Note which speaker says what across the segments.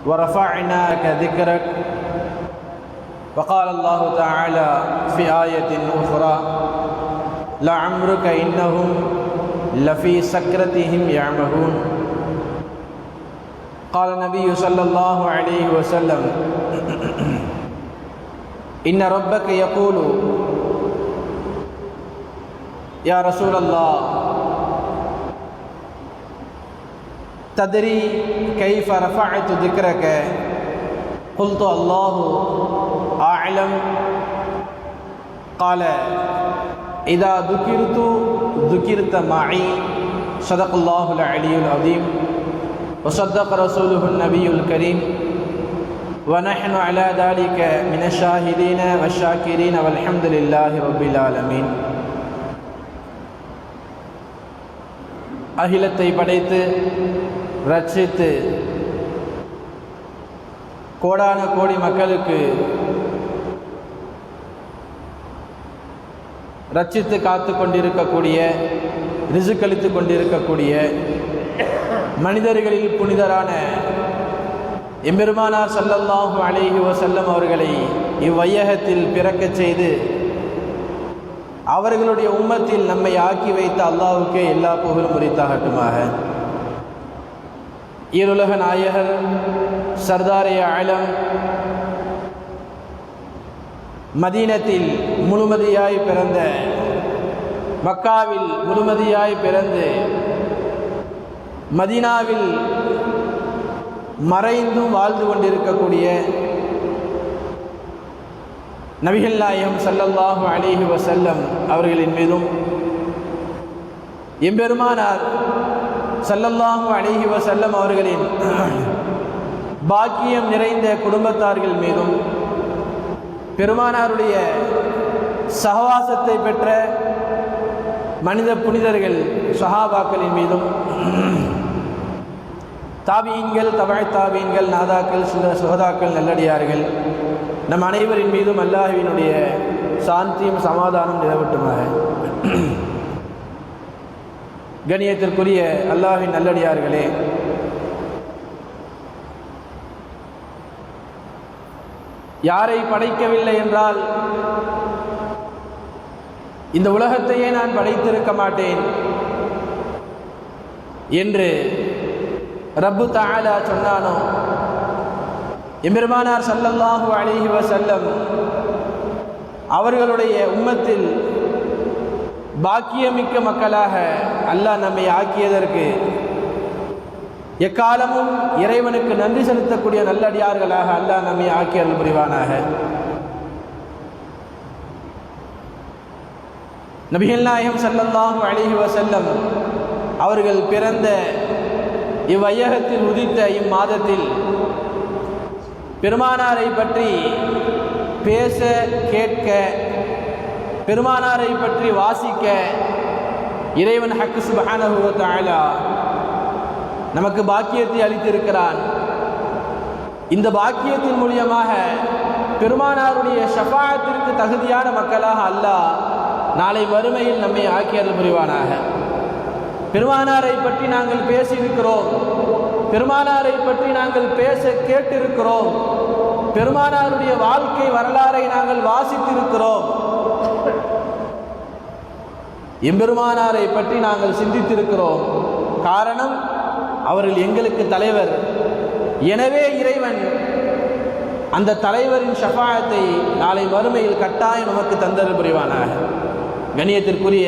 Speaker 1: ورفعناك ذكرك. وقال الله تعالى في آية أخرى لعمرك إنهم لفي سكرتهم يعمهون. قال النبي صلى الله عليه وسلم إن ربك يقول يا رسول الله تدري كيف رفعت ذكرك؟ قلت الله أعلم. قال إذا ذكرت ذكرت معي. صدق الله العلي العظيم وصدق رسوله النبي الكريم ونحن على ذلك من الشاهدين والشاكرين والحمد لله رب العالمين. அகிலத்தை படைத்து ரட்சித்து கோடான கோடி மக்களுக்கு ரட்சித்து காத்து கொண்டிருக்கக்கூடிய, ரிசுக்களித்து கொண்டிருக்கக்கூடிய மனிதர்களில் புனிதரான எம்பெருமானார் ஸல்லல்லாஹு அலைஹி வஸல்லம் அவர்களை இவ்வையகத்தில் பிறக்கச் செய்து அவர்களுடைய உம்மத்தில் நம்மை ஆக்கி வைத்த அல்லாஹ்வுக்கே எல்லா புகழும் உரித்தாகட்டுமாக. ஈருலக நாயகர் சர்தாரே ஆலம் மதீனத்தில் முழுமதியாய் பிறந்த, மக்காவில் முழுமதியாய் பிறந்து மதீனாவில் மறைந்தும் வாழ்ந்து கொண்டிருக்கக்கூடிய நபிகள் நாயகம் ஸல்லல்லாஹு அலைஹி வஸல்லம் அவர்களின் மீதும் எம்பெருமானார் ஸல்லல்லாஹு அலைஹி வஸல்லம் அவர்களின் பாக்கியம் நிறைந்த குடும்பத்தார்கள் மீதும் பெருமானாருடைய சகவாசத்தை பெற்ற மனித புனிதர்கள் சஹாபாக்களின் மீதும் தாபீன்கள், தபஅத் தாபீன்கள், நாதாக்கள், சுஹதாக்கள், நல்லடியார்கள் நம் அனைவரின் மீதும் அல்லாஹ்வினுடைய சாந்தியும் சமாதானம் நிலவட்டுமாக. கண்ணியத்திற்குரிய அல்லாஹ்வின் நல்லடியார்களே, யாரை படைக்கவில்லை என்றால் இந்த உலகத்தையே நான் படைத்திருக்க மாட்டேன் என்று ரப்பு தஆலா சொன்னானோ, எம்பெருமானார் ஸல்லல்லாஹு அலைஹி வஸல்லம் அவர்களுடைய உம்மத்தில் பாக்கியமிக்க மக்களாக அல்லாஹ் நம்மை ஆக்கியதற்கு எக்காலமும் இறைவனுக்கு நன்றி செலுத்தக்கூடிய நல்லடியார்களாக அல்லாஹ் நம்மை ஆக்கி அருள் புரிவானாக. நபிகள் நாயகம் ஸல்லல்லாஹு அலைஹி வஸல்லம் அவர்கள் பிறந்த இவ்வையகத்தில் உதித்த இம்மாதத்தில் பெருமானாரை பற்றி பேச, கேட்க, பெருமானாரை பற்றி வாசிக்க இறைவன் ஹக் சுப்ஹானஹு வ தஆலா நமக்கு பாக்கியத்தை அளித்திருக்கிறான். இந்த பாக்கியத்தின் மூலமாக பெருமானாருடைய ஷஃபாஅத்திற்கு தகுதியான மக்களாக அல்லாஹ் நாளை மறுமையில் நம்மை ஆக்கி அருள் புரிவானாக. பெருமானாரை பற்றி நாங்கள் பேசியிருக்கிறோம், பெருமானாரை பற்றி நாங்கள் பேச கேட்டிருக்கிறோம், பெருமானாருடைய வாழ்க்கை வரலாறை நாங்கள் வாசித்திருக்கிறோம், எம்பெருமானாரை பற்றி நாங்கள் சிந்தித்திருக்கிறோம். காரணம், அவர்கள் எங்களுக்கு தலைவர். எனவே இறைவன் அந்த தலைவரின் ஷஃபாஅத்தை நாளை மறுமையில் கட்டாயம் நமக்கு தந்தருள் புரிவானாக. கண்ணியத்திற்குரிய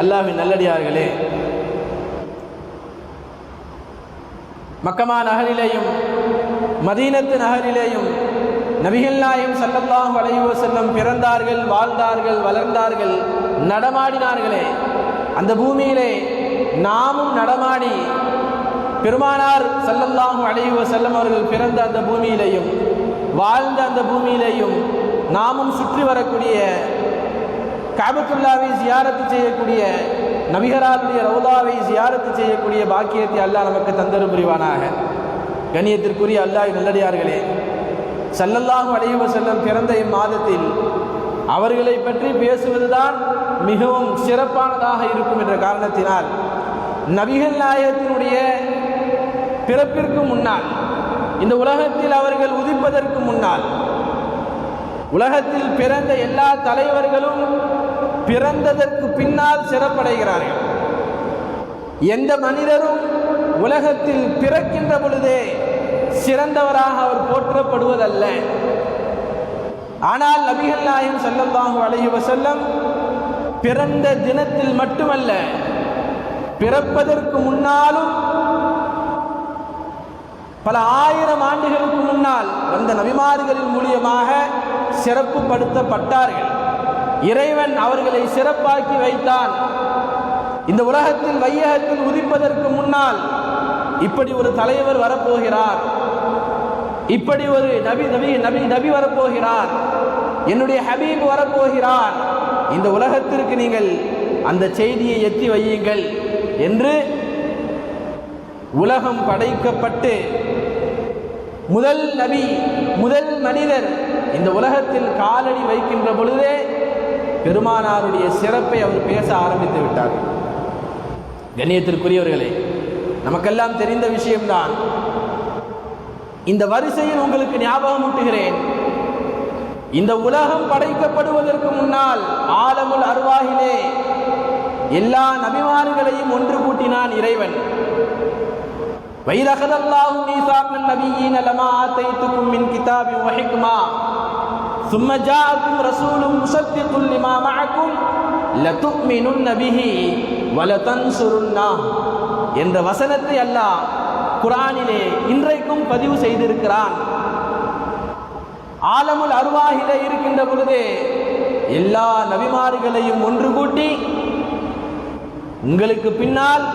Speaker 1: அல்லாஹ்வின் நல்லடியார்களே, மக்கமா நகரிலேயும் மதீனத்து நகரிலேயும் நபிகள் நாயகம் ஸல்லல்லாஹு அலைஹி வஸல்லம் பிறந்தார்கள், வாழ்ந்தார்கள், வளர்ந்தார்கள், நடமாடினார்களே. அந்த பூமியிலே நாமும் நடமாடி பெருமானார் ஸல்லல்லாஹு அலைஹி வஸல்லம் அவர்கள் பிறந்த அந்த பூமியிலேயும் வாழ்ந்த அந்த பூமியிலேயும் நாமும் சுற்றி வரக்கூடிய, கஅபத்துல்லாவை ஜியாரத்து செய்யக்கூடிய, நபிகளாருடைய ரவுதாவை ஜியாரத்து செய்யக்கூடிய பாக்கியத்தை அல்லாஹ் நமக்கு தந்தருள் புரிவானாக. கண்ணியத்திற்குரிய அல்லாஹ் நல்லடியார்களே, ஸல்லல்லாஹு அலைஹி வஸல்லம் பிறந்த இம்மாதத்தில் அவர்களை பற்றி பேசுவதுதான் மிகவும் சிறப்பானதாக இருக்கும் என்ற காரணத்தினால் நபிகள் நாயகத்தினுடைய பிறப்பிற்கு முன்னால் இந்த உலகத்தில் அவர்கள் உதிப்பதற்கு முன்னால் உலகத்தில் பிறந்த எல்லா தலைவர்களும் பிறந்ததற்கு பின்னால் சிறப்படைகிறார்கள். எந்த மனிதரும் உலகத்தில் பிறக்கின்ற பொழுதே சிறந்தவராக அவர் போற்றப்படுவதல்ல. ஆனால் நபிகள் நாயகம் ஸல்லல்லாஹு அலைஹி வஸல்லம் பிறந்த தினத்தில் மட்டுமல்ல, பிறப்பதற்கு முன்னாலும் பல ஆயிரம் ஆண்டுகளுக்கு முன்னால் வந்த நபிமார்களின் மூலியமாக சிறப்புப்படுத்தப்பட்டார்கள். இறைவன் அவர்களை சிறப்பாக்கி வைத்தான். இந்த உலகத்தில் வையகத்தில் உதிப்பதற்கு முன்னால் இப்படி ஒரு தலைவர் வரப்போகிறார், இப்படி ஒரு நபி வரப்போகிறார், என்னுடைய ஹபீப் வரப்போகிறார், இந்த உலகத்திற்கு நீங்கள் அந்த செய்தியை எத்தி வையுங்கள் என்று உலகம் படைக்கப்பட்டு முதல் நபி முதல் மனிதர் இந்த உலகத்தில் காலடி வைக்கின்ற பொழுதே பெருமானாருடைய சிறப்பை அவர் பேச ஆரம்பித்து விட்டார். கண்ணியத்திற்குரியவர்களே, நமக்கெல்லாம் தெரிந்த விஷயம்தான். இந்த வரிசையில் உங்களுக்கு ஞாபகம் ஊட்டுகிறேன். இந்த உலகம் படைக்கப்படுவதற்கு முன்னால் ஆலமுல் அர்வாஹிலே எல்லா நபிமார்களையும் ஒன்று கூட்டினான் இறைவன். وَإِذْ أَخَذَ اللَّهُ مِيثَاقَ النَّبِيِّينَ لَمَا آتَيْتُكُم مِّن كِتَابٍ وَحِكْمَةٍ ثُمَّ جَاءَكُمْ رَسُولٌ مُصَدِّقٌ لِّمَا مَعَكُمْ لَتُؤْمِنُنَّ بِهِ وَلَتَنصُرُنَّهُ என்ற வசனத்தை அல்லாஹ் குர்ஆனிலே இன்றைக்கும் பதிவு செய்திருக்கிறான். ஆலமுல் அர்வாஹிலே இருக்கின்ற பொழுதே எல்லா நபிமார்களையும் ஒன்று கூட்டி, உங்களுக்கு பின்னால்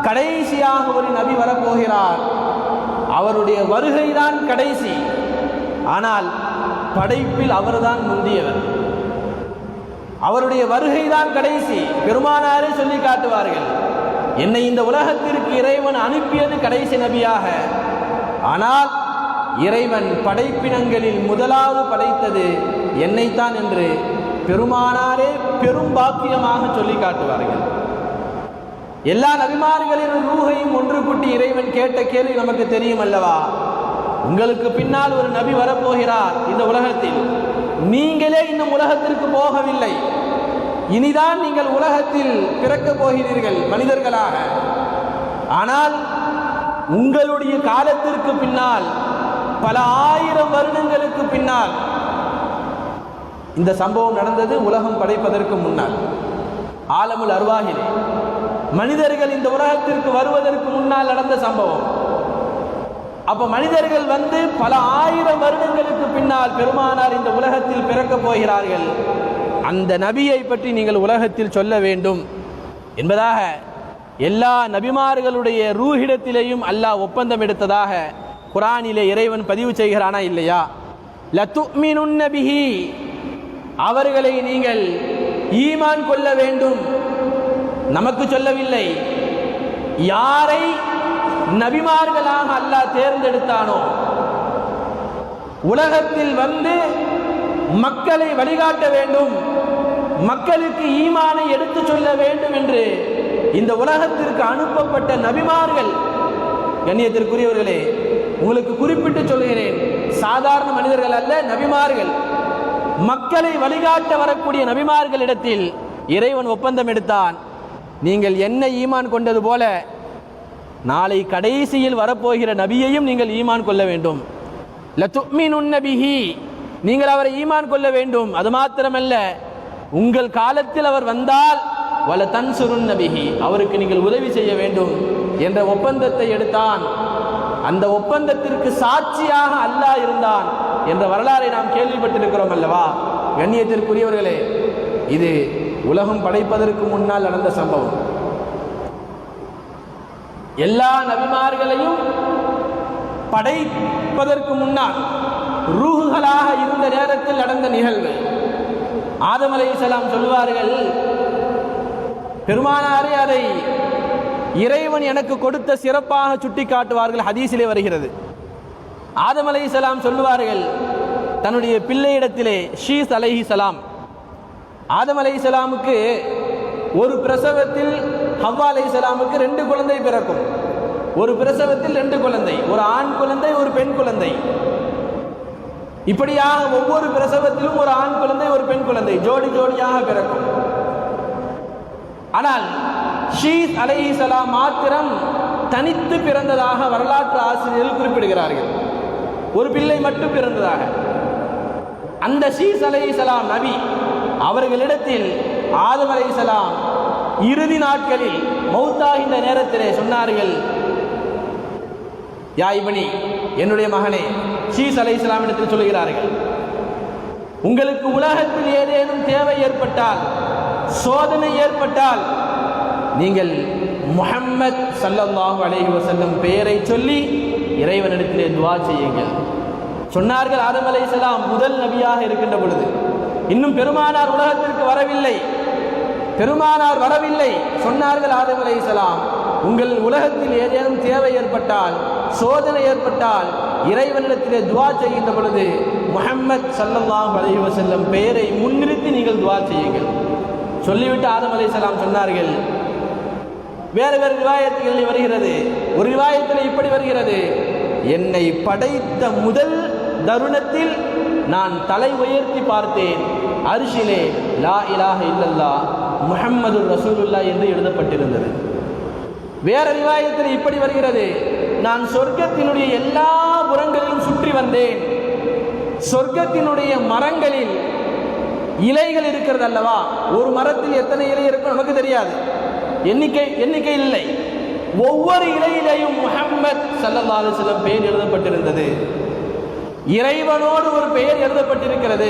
Speaker 1: கடைசியாக ஒரு நபி வரப்போகிறார், அவருடைய வருகைதான் கடைசி, ஆனால் படைப்பில் அவர்தான் முந்தியவர், அவருடைய வருகைதான் கடைசி. பெருமானாரே சொல்லி காட்டுவார்கள், என்னை இந்த உலகத்திற்கு இறைவன் அனுப்பியது கடைசி நபியாக, ஆனால் இறைவன் படைப்பினங்களில் முதலாவது படைத்தது என்னைத்தான் என்று பெருமானாரே பெரும் பாக்கியமாக சொல்லி காட்டுவார்கள். எல்லா நபிமார்களின் ரூஹையும் ஒன்று கூட்டி இறைவன் கேட்ட கேள்வி நமக்கு தெரியும் அல்லவா? உங்களுக்கு பின்னால் ஒரு நபி வரப்போகிறார் இந்த உலகத்தில், நீங்களே இன்னும் உலகத்திற்கு போகவில்லை, இனிதான் நீங்கள் உலகத்தில் பிறக்கப் போகிறீர்கள் மனிதர்களாக, ஆனால் உங்களுடைய காலத்திற்கு பின்னால் பல ஆயிரம் வருடங்களுக்கு பின்னால் இந்த சம்பவம் நடந்தது. உலகம் படைப்பதற்கு முன்னால் ஆலமுல் அர்வாஹிலே மனிதர்கள் இந்த உலகத்திற்கு வருவதற்கு முன்னால் நடந்த சம்பவம். அப்ப மனிதர்கள் வந்து பல ஆயிரம் வருடங்களுக்கு பின்னால் பெருமானார் இந்த உலகத்தில் பிறக்கப் போகிறார்கள், அந்த நபியை பற்றி நீங்கள் உலகத்தில் சொல்ல வேண்டும் என்பதாக எல்லா நபிமார்களுடைய ரூஹிடத்திலேயும் அல்லாஹ் ஒப்பந்தம் எடுத்ததாக குர்ஆனிலே இறைவன் பதிவு செய்கிறானா இல்லையா? லதுமினுன்ன பிஹி, அவர்களை நீங்கள் ஈமான் கொள்ள வேண்டும். நமக்கு சொல்லவில்லை, யாரை நபிமார்களாக அல்லாஹ் தேர்ந்தெடுத்தானோ, உலகத்தில் வந்து மக்களை வழிகாட்ட வேண்டும், மக்களுக்கு ஈமானை எடுத்து சொல்ல வேண்டும் என்று இந்த உலகத்திற்கு அனுப்பப்பட்ட நபிமார்கள். கண்ணியத்திற்குரியவர்களே, உங்களுக்கு குறிப்பிட்டு சொல்கிறேன், சாதாரண மனிதர்கள் அல்ல, நபிமார்கள். மக்களை வழிகாட்ட வரக்கூடிய நபிமார்களிடத்தில் இறைவன் ஒப்பந்தம் எடுத்தான், நீங்கள் என்ன ஈமான் கொண்டது போல நாளை கடைசியில் வரப்போகிற நபியையும் நீங்கள் ஈமான் கொள்ள வேண்டும். லதுமினுன்ன பிஹி, நீங்கள் அவரை ஈமான் கொள்ள வேண்டும். அது மாத்திரமல்ல, உங்கள் காலத்தில் அவர் வந்தால் வலதன்சுருன்ன பிஹி, அவருக்கு நீங்கள் உதவி செய்ய வேண்டும் என்ற ஒப்பந்தத்தை எடுத்தான். அந்த ஒப்பந்தத்திற்கு சாட்சியாக அல்லாஹ் இருந்தான் என்ற வரலாறை நாம் கேள்விப்பட்டிருக்கிறோம் அல்லவா? கண்ணியத்திற்குரியவர்களே, இது உலகம் படைப்பதற்கு முன்னால் நடந்த சம்பவம். எல்லா நபிமார்களையும் படைப்பதற்கு முன்னால் ரூஹுகளாக இருந்த நேரத்தில் நடந்த நிகழ்வு. ஆதம் அலைஹிஸ்ஸலாம் சொல்வார்கள், பெருமானாரே அதை இறைவன் எனக்கு கொடுத்த சிறப்பாக சுட்டி காட்டுவார்கள். ஹதீஸிலே வருகிறது, ஆதம் அலைஹிஸ்ஸலாம் சொல்லுவார்கள் தன்னுடைய பிள்ளையிடத்திலே, ஷீஸ் அலைஹிஸ்ஸலாம், ஆதம் அலைஹிஸ்ஸலாமுக்கு ஒரு பிரசவத்தில் ஹவ்வா அலைஹிஸ்ஸலாமுக்கு 2 குழந்தை பிறக்கும். ஒரு பிரசவத்தில் 2 குழந்தை, ஒரு ஆண் குழந்தை, ஒரு பெண் குழந்தை. இப்படியாக ஒவ்வொரு பிரசவத்திலும் ஒரு ஆண் குழந்தை, ஒரு பெண் குழந்தை ஜோடி ஜோடியாக பிறக்கும். ஆனால் ஷீஸ் அலைஹிஸ்ஸலாம் மாத்திரம் தனித்து பிறந்ததாக வரலாற்று ஆசிரியர்கள் குறிப்பிடுகிறார்கள். ஒரு பிள்ளை மட்டும் பிறந்ததாக. அந்த ஷீஸ் அலைஹிஸ்ஸலாம் நபி அவர்களிடத்தில் ஆதம் அலைஹிஸ்ஸலாம் இறுதி நாட்களில் மௌத்தாகின்ற நேரத்திலே சொன்னார்கள், யா இப்னி, என்னுடைய மகனே, ஷீஸ் அலைஹிஸ்ஸலாம் இடத்தில் சொல்கிறார்கள், உங்களுக்கு உலகத்தில் ஏதேனும் தேவை ஏற்பட்டால், சோதனை ஏற்பட்டால், நீங்கள் முஹம்மத் ஸல்லல்லாஹு அலைஹி வஸல்லம் பெயரை சொல்லி இறைவனிடத்திலே துஆ செய்யுங்கள். சொன்னார்கள் ஆதம் அலைஹிஸ்ஸலாம் முதல் நபியாக இருக்கின்ற பொழுது, இன்னும் பெருமானார் உலகத்திற்கு வரவில்லை. சொன்னார்கள் ஆதம் அலைஹிஸ்ஸலாம், உங்கள் உலகத்தில் ஏதேனும் தேவை ஏற்பட்டால், சோதனை ஏற்பட்டால், இறைவனிடத்திலே துஆ செய்கின்ற பொழுது முஹம்மத் ஸல்லல்லாஹு அலைஹி வஸல்லம் பெயரை முன்னிறுத்தி நீங்கள் துஆ செய்யுங்கள். சொல்லிவிட்டு ஆதம் அலைஹிஸ்ஸலாம் சொன்னார்கள், வேறு ரிவாயத்துகளில் வருகிறது, ஒரு ரிவாயத்தில் இப்படி வருகிறது, என்னை படைத்த முதல் தருணத்தில் நான் தலை உயர்த்தி பார்த்தேன், அர்ஷிலே லா இலாஹ இல்லல்லாஹ் முஹம்மதுர் ரசூலுல்லாஹ் என்று எழுதப்பட்டிருந்தது. வேற ரிவாயத்தில் இப்படி வருகிறது, நான் சொர்க்கத்தினுடைய எல்லா புறங்களிலும் சுற்றி வந்தேன், சொர்க்கத்தினுடைய மரங்களில் இலைகள் இருக்கிறது அல்லவா, ஒரு மரத்தில் எத்தனை இலை இருக்கும் நமக்கு தெரியாது, எண்ணிக்கை இல்லை. ஒவ்வொரு இலையிலையும் முஹம்மத் ஸல்லல்லாஹு அலைஹி வஸல்லம் பெயர் எழுதப்பட்டிருந்தது. இறைவனோடு ஒரு பெயர் எழுதப்பட்டிருக்கிறது.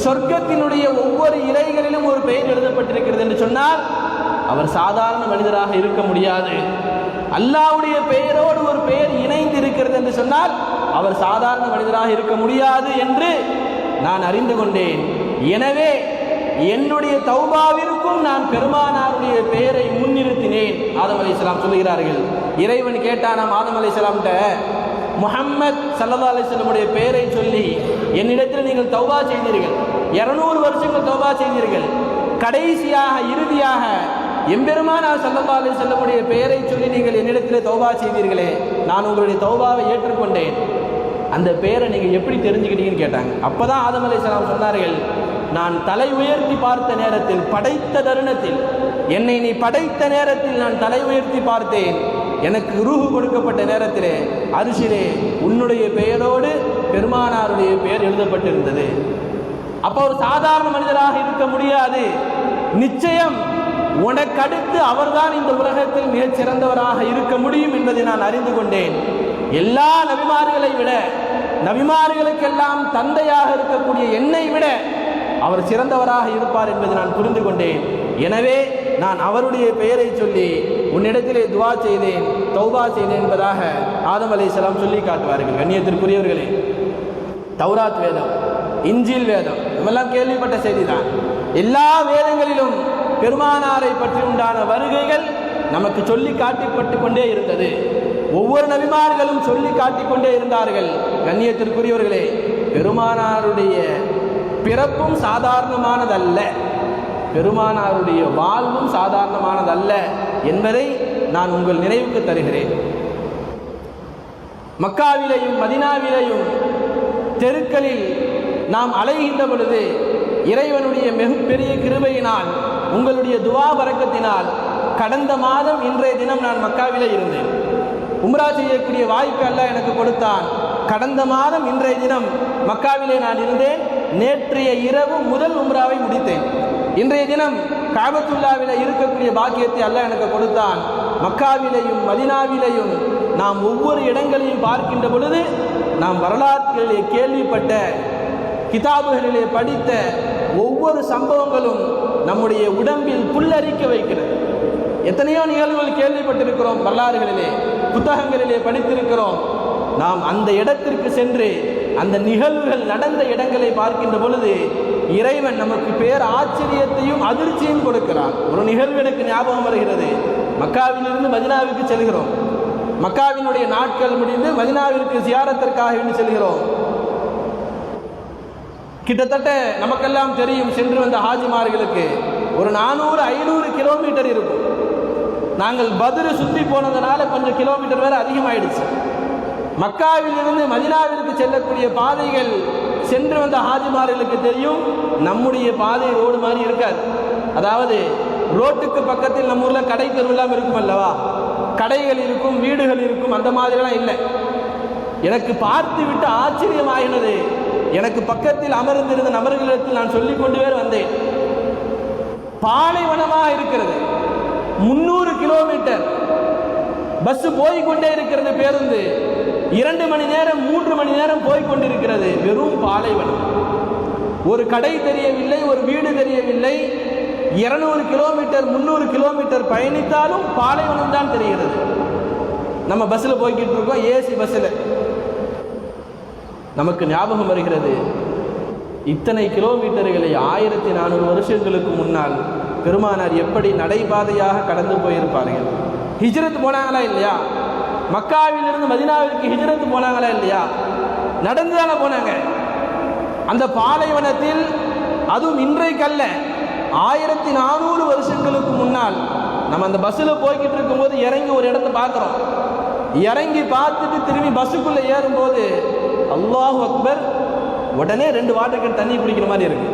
Speaker 1: சொர்க்கத்தினுடைய ஒவ்வொரு இலைகளிலும் ஒரு பெயர் எழுதப்பட்டிருக்கிறது என்று சொன்னால் அவர் சாதாரண மனிதராக இருக்க முடியாது. அல்லாஹ்வுடைய பெயரோடு ஒரு பெயர் இணைந்து இருக்கிறது என்று சொன்னால் அவர் சாதாரண மனிதராக இருக்க முடியாது என்று நான் அறிந்து கொண்டேன். எனவே என்னுடைய தௌபாவிற்கும் நான் பெருமானாருடைய பெயரை முன்னிறுத்தினேன். ஆதம் அலைஹிஸ்ஸலாம் சொல்கிறார்கள், இறைவன் கேட்டானாம் ஆதம் அலைஹிஸ்ஸலாம்கிட்ட, முஹம்மத் ஸல்லல்லாஹு அலைஹி வஸல்லமுடைய பெயரை சொல்லி என்னிடத்தில் நீங்கள் தௌபா செய்தீர்கள், 200 வருஷங்கள் தௌபா செய்தீர்கள், கடைசியாக இறுதியாக எம்பெருமானார் ஸல்லல்லாஹு அலைஹி வஸல்லமுடைய பெயரை சொல்லி நீங்கள் என்னிடத்தில் தௌபா செய்தீர்களே, நான் உங்களுடைய தௌபாவை ஏற்றுக்கொண்டேன், அந்த பெயரை நீங்கள் எப்படி தெரிஞ்சுக்கிட்டீங்கன்னு கேட்டாங்க. அப்போதான் ஆதம் அலைஹிஸ்ஸலாம் சொன்னார்கள், நான் தலை உயர்த்தி பார்த்த நேரத்தில், படைத்த தருணத்தில், என்னை நீ படைத்த நேரத்தில் நான் தலை உயர்த்தி பார்த்தேன், எனக்கு ரூஹு கொடுக்கப்பட்ட நேரத்திலே அரிசிலே உன்னுடைய பெயரோடு பெருமானாருடைய பெயர் எழுதப்பட்டிருந்தது. அப்போ ஒரு சாதாரண மனிதராக இருக்க முடியாது, நிச்சயம் உனக்கடுத்து அவர்தான் இந்த உலகத்தில் மிகச் சிறந்தவராக இருக்க முடியும் என்பதை நான் அறிந்து கொண்டேன். எல்லா நபிமார்களை விட, நபிமார்களுக்கெல்லாம் தந்தையாக இருக்கக்கூடிய என்னை விட அவர் சிறந்தவராக இருப்பார் என்பதை நான் புரிந்து கொண்டேன். எனவே நான் அவருடைய பெயரை சொல்லி உன்னிடத்திலே துவா செய்தேன், தௌபா செய்தேன் என்பதாக ஆதம் அலைஹிஸ்ஸலாம் சொல்லி காட்டுவார்கள். கண்ணியத்திற்குரியவர்களே, தௌராத் வேதம், இஞ்சில் வேதம் நம்மெல்லாம் கேள்விப்பட்ட செய்திதான். எல்லா வேதங்களிலும் பெருமானாரை பற்றி உண்டான வருகைகள் நமக்கு சொல்லி காட்டிப்பட்டு கொண்டே இருந்தது. ஒவ்வொரு நபிமார்களும் சொல்லி காட்டிக்கொண்டே இருந்தார்கள். கண்ணியத்திற்குரியவர்களே, பெருமானாருடைய பிறப்பும் சாதாரணமானதல்ல, பெருமானாருடைய வாழ்வும் சாதாரணமானதல்ல என்பதை நான் உங்கள் நினைவுக்கு தருகிறேன். மக்காவிலேயும் மதீனாவிலேயும் தெருக்களில் நாம் அலைகின்ற பொழுது இறைவனுடைய மிகப்பெரிய கிருபையினால், உங்களுடைய துவா பரக்கத்தினால் கடந்த மாதம் இன்றைய தினம் நான் மக்காவிலே இருந்தேன். உம்ரா செய்யக்கூடிய வாய்ப்பு அல்லாஹ் எனக்கு கொடுத்தான். கடந்த மாதம் இன்றைய தினம் மக்காவிலே நான் இருந்தேன். நேற்றைய இரவு முதல் உம்ராவை முடித்தேன். இன்றைய தினம் காபத்துல்லாவிலே இருக்கக்கூடிய பாக்கியத்தை அல்லாஹ் எனக்கு கொடுத்தான். மக்காவிலேயும் மதீனாவிலேயும் நாம் ஒவ்வொரு இடங்களையும் பார்க்கின்ற பொழுது நாம் வரலாற்றிலே கேள்விப்பட்ட, கிதாபுகளிலே படித்த ஒவ்வொரு சம்பவங்களும் நம்முடைய உடம்பில் புல்லரிக்க வைக்கிறது. எத்தனையோ நிகழ்வுகள் கேள்விப்பட்டிருக்கிறோம், வரலாறுகளிலே புத்தகங்களிலே படித்திருக்கிறோம். நாம் அந்த இடத்திற்கு சென்று அந்த நிகழ்வுகள் நடந்த இடங்களை பார்க்கின்ற பொழுது இறைவன் நமக்கு பேர் ஆச்சரியத்தையும் அதிர்ச்சியும் கொடுக்கிறார். ஒரு நிகழ்வு எனக்கு ஞாபகம் வருகிறது. மக்காவிலிருந்து மதீனாவிற்கு செல்கிறோம். மக்காவினுடைய நாட்கள் முடிந்து மதீனாவிற்கு ஜியாரத்திற்காக வேண்டி செல்கிறோம். கிட்டத்தட்ட நமக்கெல்லாம் தெரியும், சென்று வந்த ஹாஜிமார்களுக்கு ஒரு 400-500 கிலோமீட்டர் இருக்கும். நாங்கள் பத்ரு சுற்றி போனதுனால கொஞ்சம் கிலோமீட்டர் வேறு அதிகமாயிடுச்சு. மக்காவிலிருந்து மதினாவிற்கு செல்லக்கூடிய பாதைகள் சென்று வந்த ஹாஜிமார்களுக்கு தெரியும், நம்முடைய பாதை ரோடு மாதிரி இருக்காது. அதாவது ரோட்டுக்கு பக்கத்தில் நம்ம ஊரில் கடை தெருவெல்லாம் இருக்கும் அல்லவா, கடைகள் இருக்கும், வீடுகள் இருக்கும், அந்த மாதிரிலாம் இல்லை. எனக்கு பார்த்து விட்டு ஆச்சரியமாகினது. எனக்கு பக்கத்தில் அமர்ந்திருந்த நபர்களிடத்தில் நான் சொல்லிக் கொண்டு வந்தேன், பாலைவனமாக இருக்கிறது, 300 கிலோமீட்டர் பஸ் போய்கொண்டே இருக்கிறது, பேருந்து 2 மணி நேரம் 3 மணி நேரம் போய்கொண்டிருக்கிறது. வெறும் பாலைவனம், ஒரு கடை தெரியவில்லை, ஒரு வீடு தெரியவில்லை. 200 கிலோமீட்டர் 300 கிலோமீட்டர் பயணித்தாலும் பாலைவனம் தான் தெரிகிறது. நம்ம பஸ்ஸில் போய்கிட்டு இருக்கோம், ஏசி பஸ்ஸில். நமக்கு ஞாபகம் வருகிறது, இத்தனை கிலோமீட்டர்களை 1400 வருஷங்களுக்கு முன்னால் பெருமானார் எப்படி நடைபாதையாக கடந்து போயிருப்பார்கள். ஹிஜ்ரத் போனாங்களா இல்லையா? மக்காவிலிருந்து மதினாவிற்கு ஹிஜ்ரத் போனாங்களா இல்லையா? நடந்து தானே போனாங்க. அந்த பாலைவனத்தில், அதுவும் இன்றைக்கல்ல, 1400 வருஷங்களுக்கு முன்னால் நம்ம அந்த பஸ்ஸில் போய்கிட்டு இருக்கும்போது இறங்கி ஒரு இடத்த பார்க்குறோம். இறங்கி பார்த்துட்டு திரும்பி பஸ்ஸுக்குள்ளே ஏறும்போது அல்லாஹு அக்பர், உடனே 2 வாட்டர் கேன் தண்ணி குடிக்கிற மாதிரி இருக்கு.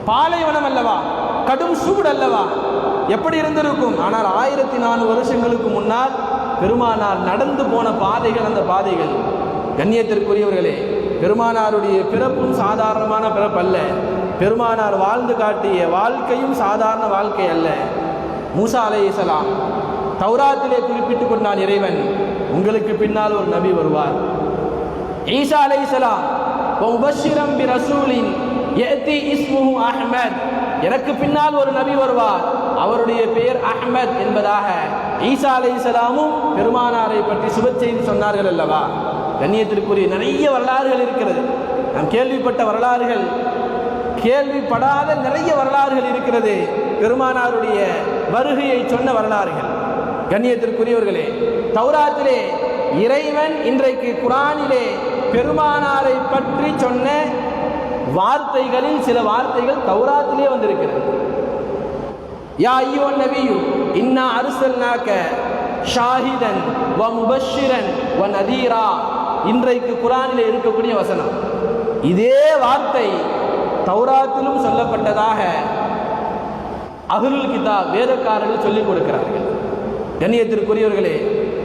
Speaker 1: பாலைவனம் அல்லவா, கடும் சூடு அல்லவா, எப்படி இருந்திருக்கும்? ஆனால் 1400 வருஷங்களுக்கு முன்னால் பெருமானார் நடந்து போன பாதைகள், அந்த பாதைகள். கண்ணியத்திற்குரியவர்களே, பெருமானாருடைய பிறப்பும் சாதாரணமான பிறப்பல்ல. பெருமானார் வாழ்ந்து காட்டிய வாழ்க்கையும் சாதாரண வாழ்க்கை அல்ல. மூசா அலைஹிஸ்ஸலாம் தௌராத்திலே குறிப்பிட்டுக் கொண்டான் இறைவன், உங்களுக்கு பின்னால் ஒரு நபி வருவார். ஈசா அலைஹிஸ்ஸலாம் வமுபஷ்ஷிரம் பிரசூலின் யஅதி இஸ்முஹு அஹ்மத், எனக்கு பின்னால் ஒரு நபி வருவார், அவருடைய பெயர் அஹ்மத் என்பதாக ஈசா அலைஹிஸ்ஸலாமும் பெருமானாரை பற்றி சுப செய்தி சொன்னார்கள் அல்லவா. கண்ணியத்திற்குரிய நிறைய வரலாறுகள் இருக்கிறது. நாம் கேள்விப்பட்ட வரலாறுகள், கேள்விப்படாத நிறைய வரலாறுகள் இருக்கிறது. பெருமானாருடைய வருகையை சொன்ன வரலாறுகள். கண்ணியத்திற்குரியவர்களே, தௌராத்திலே இறைவன் இன்றைக்கு குர்ஆனிலே பெருமானாரை பற்றி சொன்ன வார்த்தைகளில் சில வார்த்தைகள் தௌராத்திலே வந்திருக்கிறது. யா அய்யுஹன் நபியு இன்னா அர்ஸல்னாக ஷாஹிதன் வ முபஷ்ஷிரன் வ நதீரா, இன்றைக்கு குர்ஆனிலே இருக்கக்கூடிய வசனம். இதே வார்த்தை தௌராத்திலும் சொல்லப்பட்டதாக அஹ்லுல் கிதாப் வேதக்காரர்கள் சொல்லிக் கொடுக்கிறார்கள். கண்ணியத்திற்குரியவர்களே,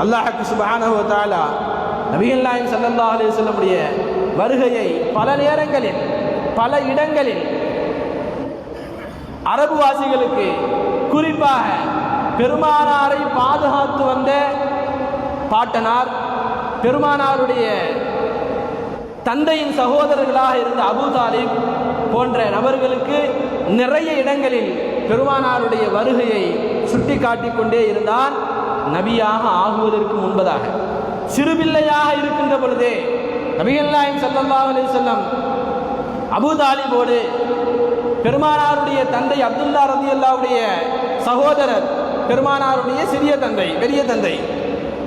Speaker 1: அல்லாஹ் சுப்ஹானஹு வ தஆலா நபிகள் நாயகம் ஸல்லல்லாஹு அலைஹி வஸல்லம் உடைய வருகையை பல நேரங்களில் பல இடங்களில் அரபுவாசிகளுக்கு, குறிப்பாக பெருமானாரை பாதுகாத்து வந்த பாட்டனார், பெருமானாருடைய தந்தையின் சகோதரர்களாக இருந்த அபூ தாலிப் போன்ற நபர்களுக்கு நிறைய இடங்களில் பெருமானாருடைய வருகையை சுட்டி காட்டிக் கொண்டே இருந்தான். நபியாக ஆகுவதற்கு முன்பதாக, சிறுபிள்ளையாக இருக்கின்ற பொழுதே நபிகள் நாயகம் ஸல்லல்லாஹு அலைஹி வஸல்லம் அபூ தாலிபோடு பெருமானாருடைய தந்தை அப்துல்லா ரலியல்லாஹுடைய சகோதரர், பெருமானாருடைய சிறிய தந்தை, பெரிய தந்தை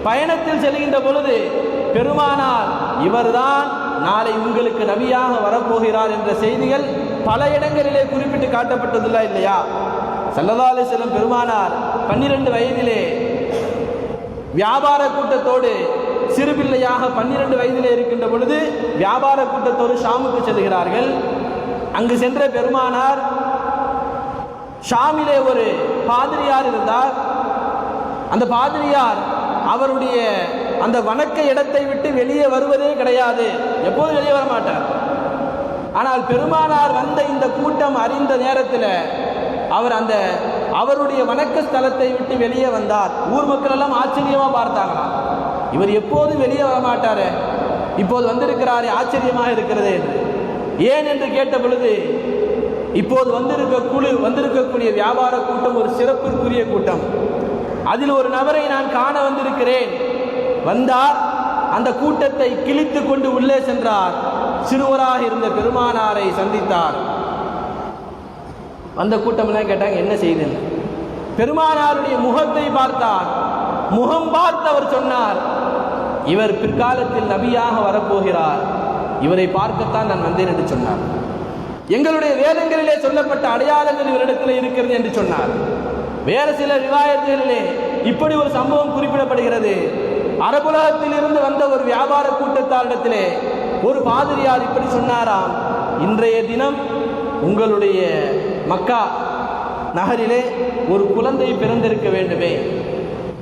Speaker 1: பயணத்தில் செல்கின்ற பொழுது பெருமானார் இவர்தான் நாளை உங்களுக்கு நபியாக வரப்போகிறார் என்ற செய்திகள் பல இடங்களிலே குறிப்பிட்டு காட்டப்பட்டதில்லை இல்லையா? ஸல்லல்லாஹு அலைஹி வஸல்லம் பெருமானார் 12 வயதிலே வியாபார கூட்டத்தோடு, சிறுபிள்ளையாக 12 வயதிலே இருக்கின்ற பொழுது வியாபார கூட்டத்தோடு ஷாமுக்கு செல்கிறார்கள். அங்கு சென்ற பெருமானார், ஷாமிலே ஒரு பாதிரியார் இருந்தார். அந்த பாதிரியார் அவருடைய அந்த வணக்க இடத்தை விட்டு வெளியே வருவதே கிடையாது, எப்போதும் வெளியே வர மாட்டார். ஆனால் பெருமானார் வந்த இந்த கூட்டம் அறிந்த நேரத்தில் அவர் அவருடைய வணக்க ஸ்தலத்தை விட்டு வெளியே வந்தார். ஊர் மக்கள் எல்லாம் ஆச்சரியமாக பார்த்தாங்களாம், இவர் எப்போதும் வெளியே வர மாட்டாரு, இப்போது வந்திருக்கிறாரே, ஆச்சரியமாக இருக்கிறதே என்று. ஏன் என்று கேட்ட பொழுது, இப்போது வந்திருக்கக்கூடிய வியாபார கூட்டம் ஒரு சிறப்பிற்குரிய கூட்டம், அதில் ஒரு நபரை நான் காண வந்திருக்கிறேன். வந்தார், அந்த கூட்டத்தை கிழித்து கொண்டு உள்ளே சென்றார். சிறுவராக இருந்த பெருமானாரை சந்தித்தார். அந்த கூட்டம்லாம் கேட்டாங்க, என்ன செய்தேன்? பெருமானாருடைய முகத்தை பார்த்தார். முகம் பார்த்து அவர் சொன்னார், இவர் பிற்காலத்தில் நபியாக வரப்போகிறார், இவரை பார்க்கத்தான் நான் வந்தேன் என்று சொன்னார். எங்களுடைய வேதங்களிலே சொல்லப்பட்ட அடையாளங்கள் இவரிடத்தில் இருக்கிறது என்று சொன்னார். வேறு சில ரிவாயத்துகளிலே இப்படி ஒரு சம்பவம் குறிப்பிடப்படுகிறது. அரபுலகத்தில் இருந்து வந்த ஒரு வியாபார கூட்டத்தாரிடத்திலே ஒரு பாதிரியார் இப்படி சொன்னாராம், இன்றைய தினம் உங்களுடைய மக்கா நகரிலே ஒரு குழந்தை பிறந்திருக்க வேண்டுமே.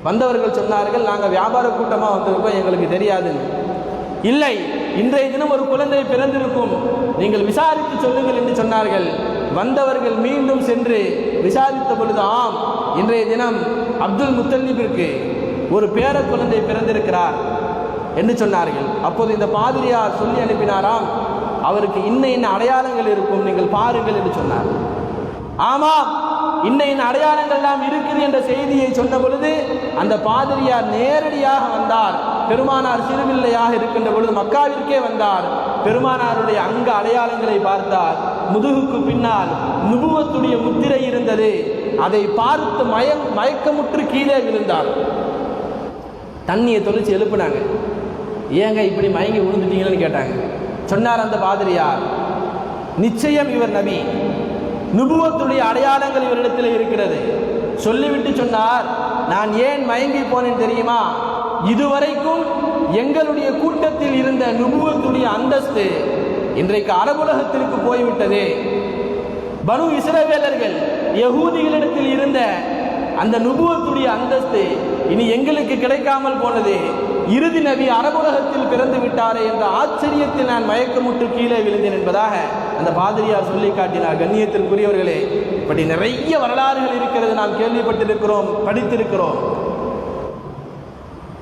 Speaker 1: வந்தவர்கள் சொன்னார்கள், நாங்கள் வியாபார கூட்டமாக வந்திருக்கோம், எங்களுக்கு தெரியாது. இல்லை, இன்றைய தினம் ஒரு குழந்தை பிறந்திருக்கும், நீங்கள் விசாரித்து சொல்லுங்கள் என்று சொன்னார்கள். வந்தவர்கள் மீண்டும் சென்று விசாரித்த பொழுது, ஆம், இன்றைய தினம் அப்துல் முத்தல்லிபிற்கு ஒரு பேர குழந்தை பிறந்திருக்கிறார் என்று சொன்னார்கள். அப்போது இந்த பாதிரியார் சொல்லி அனுப்பினாராம், அவருக்கு இன்ன அடையாளங்கள் இருக்கும், நீங்கள் பாருங்கள் என்று சொன்னார். ஆமாம், இன்ன அடையாளங்கள் எல்லாம் இருக்குது என்ற செய்தியை சொன்ன பொழுது அந்த பாதிரியார் நேரடியாக வந்தார். பெருமானார் சிறுபிள்ளையாக இருக்கின்ற பொழுது மக்காவிற்கே வந்தார். பெருமானாருடைய அங்க அடையாளங்களை பார்த்தார். முதுகுக்கு பின்னால் நுபுவத்துடைய முத்திரை இருந்தது. அதை பார்த்து மயக்கமுற்று கீழே விழுந்தார். தண்ணியை தொளிச்சு எழுப்புனாங்க. ஏங்க இப்படி மயங்கி விழுந்துட்டீங்கன்னு கேட்டாங்க. சொன்னார் அந்த பாதிரியார், நிச்சயம் இவர் நபி, நுபுவத்துடைய அடையாளங்கள் இவரிடத்தில் இருக்கிறது. சொல்லிவிட்டு சொன்னார், நான் ஏன் மயங்கி போனேன் தெரியுமா? இதுவரைக்கும் எங்களுடைய கூட்டத்தில் இருந்த நுபுவத்துடைய அந்தஸ்து இன்றைக்கு அரபுலகத்திற்கு போய்விட்டது. பனு இஸ்ரவேலர்கள் யகூதிகளிடத்தில் இருந்த அந்த நுபுவத்துடைய அந்தஸ்து இனி எங்களுக்கு கிடைக்காமல் போனது. இறுதி நபி அரபுலகத்தில் பிறந்து விட்டாரே என்ற ஆச்சரியத்தில் நான் மயக்கமுற்று கீழே விழுந்தேன் என்பதாக அந்த பாதிரியார் சொல்லி காட்டினார். கண்ணியத்திற்குரியவர்களே, இப்படி நிறைய வரலாறுகள் இருக்கிறது, நாம் கேள்விப்பட்டிருக்கிறோம், படித்திருக்கிறோம்.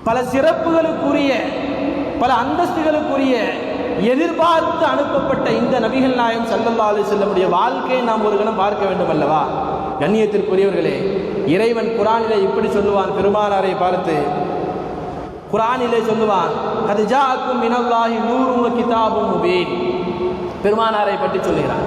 Speaker 1: பல சிறப்புகளுக்குரிய, பல அந்தஸ்துகளுக்குரிய எதிர்பார்த்து அனுப்பப்பட்ட இந்த நபிகள் நாயகம் ஸல்லல்லாஹு அலைஹி வஸல்லமுடைய வாழ்க்கையை நாம் ஒரு கணம் பார்க்க வேண்டும் அல்லவா? கண்ணியத்திற்குரியவர்களே, இறைவன் குர்ஆனிலே இப்படி சொல்லுவான். பெருமானாரை பார்த்து குர்ஆனிலே சொல்லுவான், கத் ஜாஅக்கும் மினல்லாஹி நூறுன் வ கிதாபும் முபீன். பெருமானாரை பற்றி சொல்கிறான்,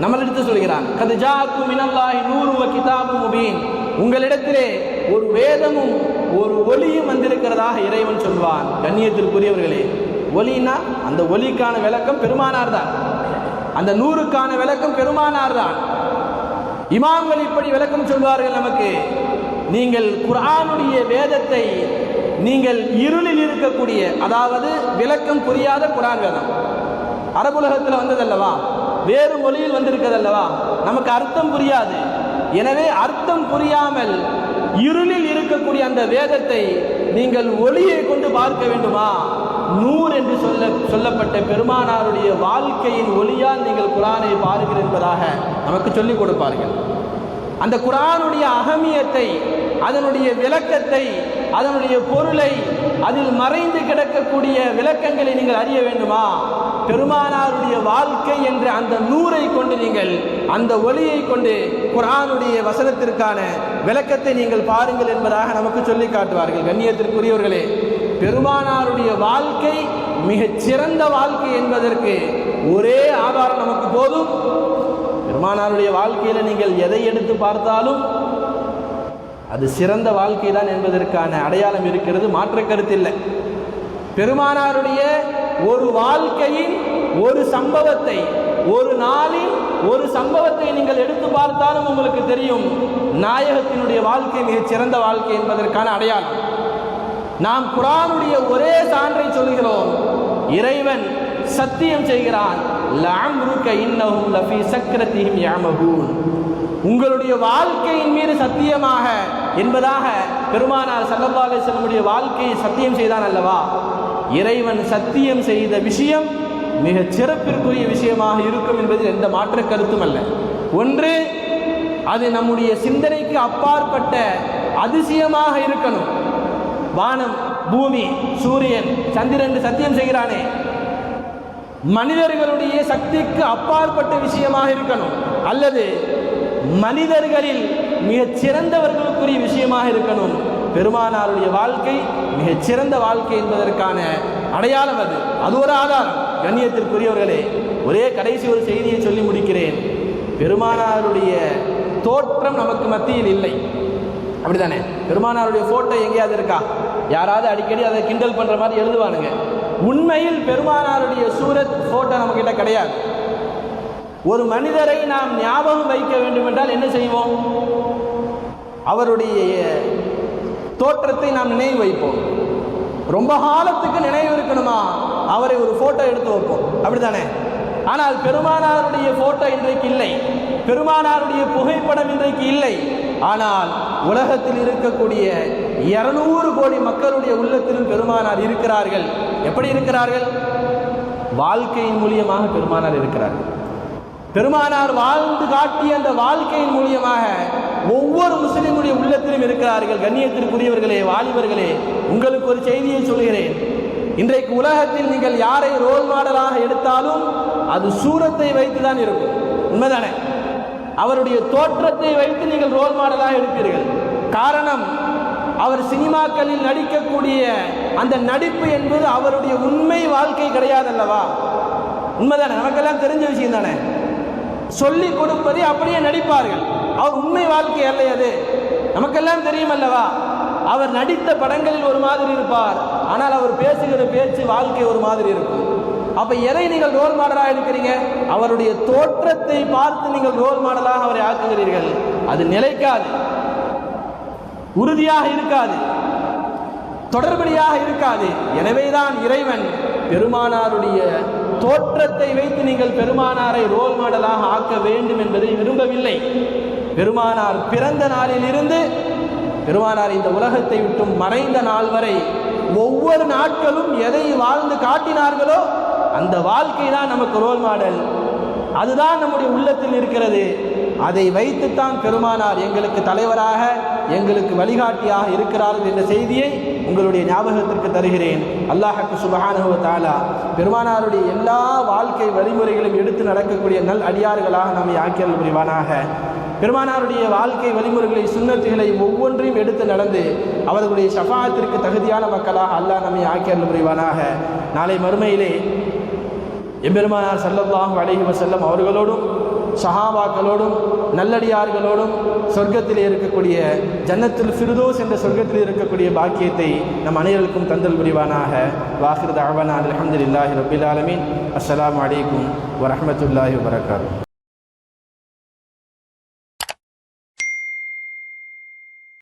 Speaker 1: நம்மளிடத்து சொல்கிறான், கத் ஜாஅக்கும் மினல்லாஹி நூறுன் வ கிதாபும் முபீன். உங்களிடத்திலே ஒரு வேதமும் ஒரு ஒளியும் வந்திருக்கிறதாக இறைவன் சொல்வான். கண்ணியத்திற்குரியவர்களே, ஒலினா அந்த ஒலிக்கான விளக்கம் பெருமானார் தான், அந்த நூறுக்கான விளக்கம் பெருமானார் தான். இமாம்கள் இப்படி விளக்கம் சொல்வார்கள் நமக்கு, நீங்கள் குர்ஆனுடைய வேதத்தை நீங்கள் இருளில் இருக்கக்கூடிய, அதாவது விளக்கம் புரியாத குர்ஆன் வேதம் அரபுலகத்தில் வந்ததல்லவா, வேறு மொழியில் வந்திருக்கிறதல்லவா, நமக்கு அர்த்தம் புரியாது. எனவே அர்த்தம் புரியாமல் இருளில் இருக்கக்கூடிய அந்த வேதத்தை நீங்கள் ஒளியை கொண்டு பார்க்க வேண்டுமா? நூர் என்று சொல்லப்பட்ட பெருமானாருடைய வாழ்க்கையின் ஒளியால் நீங்கள் குர்ஆனை பாருங்கள் என்பதாக நமக்கு சொல்லிக் கொடுப்பார்கள். அந்த குர்ஆனுடைய அகமியத்தை, அதனுடைய விளக்கத்தை, அதனுடைய பொருளை, அதில் மறைந்து கிடக்கக்கூடிய விளக்கங்களை நீங்கள் அறிய வேண்டுமா? பெருமானாருடைய வாழ்க்கை என்ற அந்த நூரை கொண்டு, நீங்கள் அந்த ஒளியை கொண்டு குர்ஆனுடைய வசனத்திற்கான விளக்கத்தை நீங்கள் பாருங்கள் என்பதாக நமக்கு சொல்லி காட்டுவார்கள். கண்ணியத்திற்குரியவர்களே, பெருமானாருடைய வாழ்க்கை மிகச் சிறந்த வாழ்க்கை என்பதற்கு ஒரே ஆதாரம் நமக்கு போதும். பெருமானாருடைய வாழ்க்கையில் நீங்கள் எதை எடுத்து பார்த்தாலும் அது சிறந்த வாழ்க்கை தான் என்பதற்கான அடையாளம் இருக்கிறது, மாற்று கருத்தில்லை. பெருமானாருடைய ஒரு வாழ்க்கையின் ஒரு சம்பவத்தை, ஒரு நாளின் ஒரு சம்பவத்தை நீங்கள் எடுத்து பார்த்தாலும் உங்களுக்கு தெரியும் நாயகத்தினுடைய வாழ்க்கை மிகச் சிறந்த வாழ்க்கை என்பதற்கான அடையாளம். நாம் குர்ஆனுடைய ஒரே சான்றை சொல்கிறோம். இறைவன் சத்தியம் செய்கிறான், லஅம்ருக இன்னஹும் லஃபீ சக்ரத்திஹிம் யஅமஹூன். உங்களுடைய வாழ்க்கையின் மீது சத்தியமாக என்பதாக பெருமானார் ஸல்லல்லாஹு அலைஹி வஸல்லமுடைய வாழ்க்கையை சத்தியம் செய்தான் அல்லவா? இறைவன் சத்தியம் செய்த விஷயம் மிகச் சிறப்பிற்குரிய விஷயமாக இருக்கும் என்பதில் எந்த மாற்று கருத்தும் அல்ல. ஒன்று, அது நம்முடைய சிந்தனைக்கு அப்பாற்பட்ட அதிசயமாக இருக்கணும். வானம், பூமி, சூரியன், சந்திரன் சத்தியம் செய்கிறானே, மனிதர்களுடைய சக்திக்கு அப்பாற்பட்ட விஷயமாக இருக்கணும். அல்லது மனிதர்களில் மிகச் சிறந்தவர்களுக்குரிய விஷயமாக இருக்கணும். பெருமானாருடைய வாழ்க்கை மிகச் சிறந்த வாழ்க்கை என்பதற்கான அடையாளம் அது. அது ஒரு ஆதாரம். கண்ணியத்திற்குரியவர்களே, ஒரே கடைசி ஒரு செய்தியை சொல்லி முடிக்கிறேன். பெருமானாருடைய தோற்றம் நமக்கு மத்தியில் இல்லை, அப்படித்தானே? பெருமானாருடைய போட்டோ எங்கேயாவது இருக்கா? யாராவது அடிக்கடி அதை கிண்டல் பண்ற மாதிரி எழுதுவானுங்க. உண்மையில் பெருமானாருடைய சூரத் போட்டோ நம்ம கிட்ட கிடையாது. ஒரு மனிதரை நாம் ஞாபகம் வைக்க வேண்டும் என்றால் என்ன செய்வோம்? அவருடைய தோற்றத்தை நாம் நினைவு வைப்போம். ரொம்ப காலத்துக்கு நினைவு இருக்கணுமா, அவரை ஒரு போட்டோ எடுத்து வைப்போம், அப்படித்தானே? ஆனால் பெருமானாருடைய போட்டோ இன்றைக்கு இல்லை, பெருமானாருடைய புகைப்படம் இன்றைக்கு இல்லை. ஆனால் உலகத்தில் இருக்கக்கூடிய 200 கோடி மக்களுடைய உள்ளத்திலும் பெருமானார் இருக்கிறார்கள். எப்படி இருக்கிறார்கள்? வாழ்க்கையின் மூலியமாக பெருமானார் இருக்கிறார்கள். பெருமானார் வாழ்ந்து காட்டிய அந்த வாழ்க்கையின் மூலியமாக ஒவ்வொரு முஸ்லிமுடைய உள்ளத்திலும் இருக்கிறார்கள். கண்ணியத்திற்குரியவர்களே, வாலிபர்களே, உங்களுக்கு ஒரு செய்தியை சொல்கிறேன். இன்றைக்கு உலகத்தில் நீங்கள் யாரை ரோல் மாடலாக எடுத்தாலும் அது சூரத்தை வைத்து தான் இருக்கும், உண்மைதானே? அவருடைய தோற்றத்தை வைத்து நீங்கள் ரோல் மாடலாக எடுப்பீர்கள். காரணம், அவர் சினிமாக்களில் நடிக்கக்கூடிய அந்த நடிப்பு என்பது அவருடைய உண்மை வாழ்க்கை கிடையாதல்லவா? உண்மைதானே? நமக்கெல்லாம் தெரிஞ்ச விஷயம் தானே. சொல்லிக் கொடுப்பதை அப்படியே நடிப்பார்கள். அவர் உண்மை வாழ்க்கை அல்ல அது, நமக்கெல்லாம் தெரியும் அல்லவா? அவர் நடித்த படங்களில் ஒரு மாதிரி இருப்பார், ஆனால் அவர் பேசுகிற பேச்சு வாழ்க்கை ஒரு மாதிரி இருக்கும். அப்ப எதை நீங்கள் ரோல் மாடலாக இருக்கிறீங்க? அவருடைய தோற்றத்தை பார்த்து நீங்கள் ரோல் மாடலாக அவரை ஆக்குகிறீர்கள். அது நிலைக்காது, உறுதியாக இருக்காது, தொடர்படியாக இருக்காது. எனவேதான் இறைவன் பெருமானாருடைய தோற்றத்தை வைத்து நீங்கள் பெருமானாரை ரோல் மாடலாக ஆக்க வேண்டும் என்பதை விரும்பவில்லை. பெருமானார் பிறந்த நாளில் இருந்து பெருமானார் இந்த உலகத்தை விட்டு மறைந்த நாள் வரை ஒவ்வொரு நாட்களும் எதை வாழ்ந்து காட்டினார்களோ அந்த வாழ்க்கை தான் நமக்கு ரோல் மாடல். அதுதான் நம்முடைய உள்ளத்தில் இருக்கிறது. அதை வைத்துத்தான் பெருமானார் எங்களுக்கு தலைவராக, எங்களுக்கு வழிகாட்டியாக இருக்கிறார்கள் என்ற செய்தியை உங்களுடைய ஞாபகத்திற்கு தருகிறேன். அல்லாஹ்வுக்கு சுப்ஹானஹு வ தஆலா பெருமானாருடைய எல்லா வாழ்க்கை வழிமுறைகளையும் எடுத்து நடக்கக்கூடிய நல் அடியார்களாக நம்மை ஆக்கியல் புரிவானாக. பெருமானாருடைய வாழ்க்கை வழிமுறைகளை, சுன்னத்துகளை ஒவ்வொன்றையும் எடுத்து நடந்து அவர்களுடைய ஷஃபாஅத்திற்கு தகுதியான மக்களாக அல்லாஹ் நம்மை ஆக்கியல் புரிவானாக. நாளை மறுமையிலே எம்பெருமானார் ஸல்லல்லாஹு அலைஹி வஸல்லம் அவர்களோடும் சஹாபாக்களோடும் நல்லடியார்களோடும் சொர்க்கத்திலே இருக்கக்கூடிய ஜன்னத்துல் ஃபிர்தௌஸ் என்ற சொர்க்கத்தில் இருக்கக்கூடிய பாக்கியத்தை நம் அனைவருக்கும் தந்தல் புரிவானாக. வாஹிர் தஅவானா அல்ஹம்துலில்லாஹி ரப்பில் ஆலமீன். அஸ்ஸலாமு அலைக்கும் வரஹ்மத்துல்லாஹி வபரகாத்துஹு.